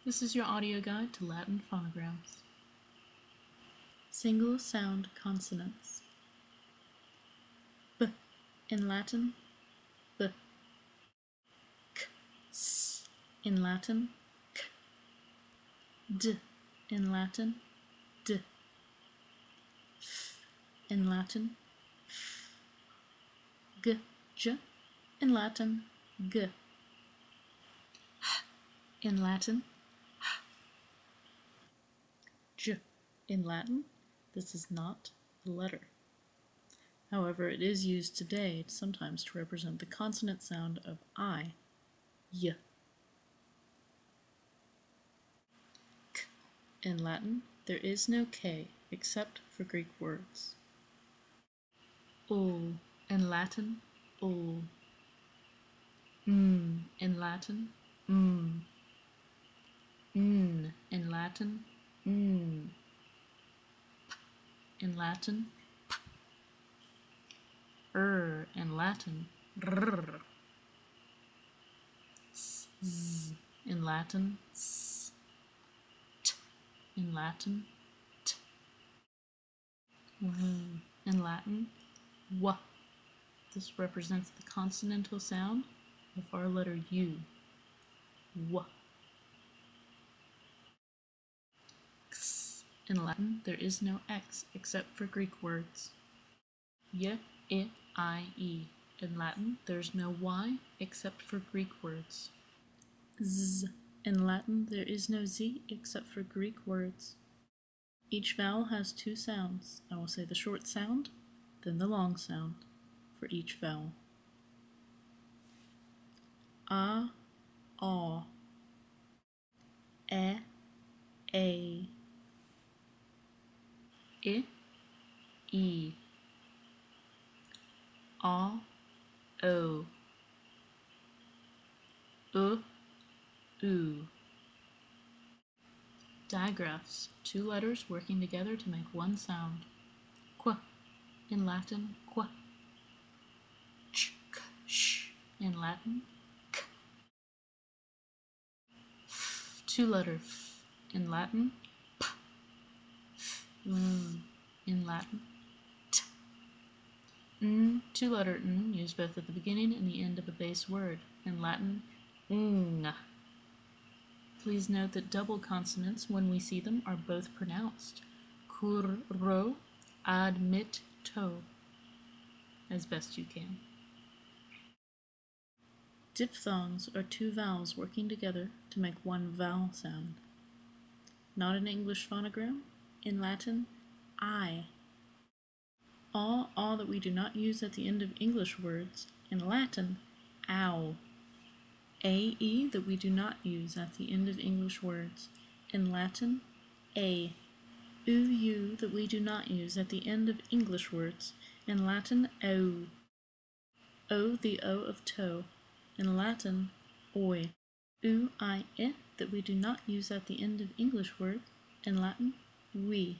This is your audio guide to Latin phonograms. Single sound consonants. B in Latin, B. K, S in Latin, K. D in Latin, D. F in Latin, F. G, J in Latin, G. H in Latin, J in Latin. This is not a letter. However, it is used today sometimes to represent the consonant sound of I, y. K in Latin, there is no K except for Greek words. Ul in Latin, ul. In Latin, N in Latin, N. P in Latin, P. In Latin, R. Z in Latin, S. T in Latin, T. W in Latin, W. This represents the consonantal sound of our letter U. W. X in Latin, there is no X except for Greek words. Y, I, I, E. In Latin, there's no Y except for Greek words. Z in Latin, there is no Z except for Greek words. Each vowel has two sounds. I will say the short sound, then the long sound for each vowel. A, aw. E, a. I, e. A, o. U. Digraphs, two letters working together to make one sound. Qu in Latin, qu. Ch, k, sh in Latin, k. F, two letter F in Latin, p. F, v in Latin, t. N, two letter N, used both at the beginning and the end of a base word. In Latin, ng. Please note that double consonants, when we see them, are both pronounced. Curro, admit, to, as best you can. Diphthongs are two vowels working together to make one vowel sound. Not an English phonogram. In Latin, I. All that we do not use at the end of English words. In Latin, ow. A-E that we do not use at the end of English words. In Latin, a. U that we do not use at the end of English words. In Latin, o. O, the O of toe. In Latin, oi. I, that we do not use at the end of English words. In Latin, we.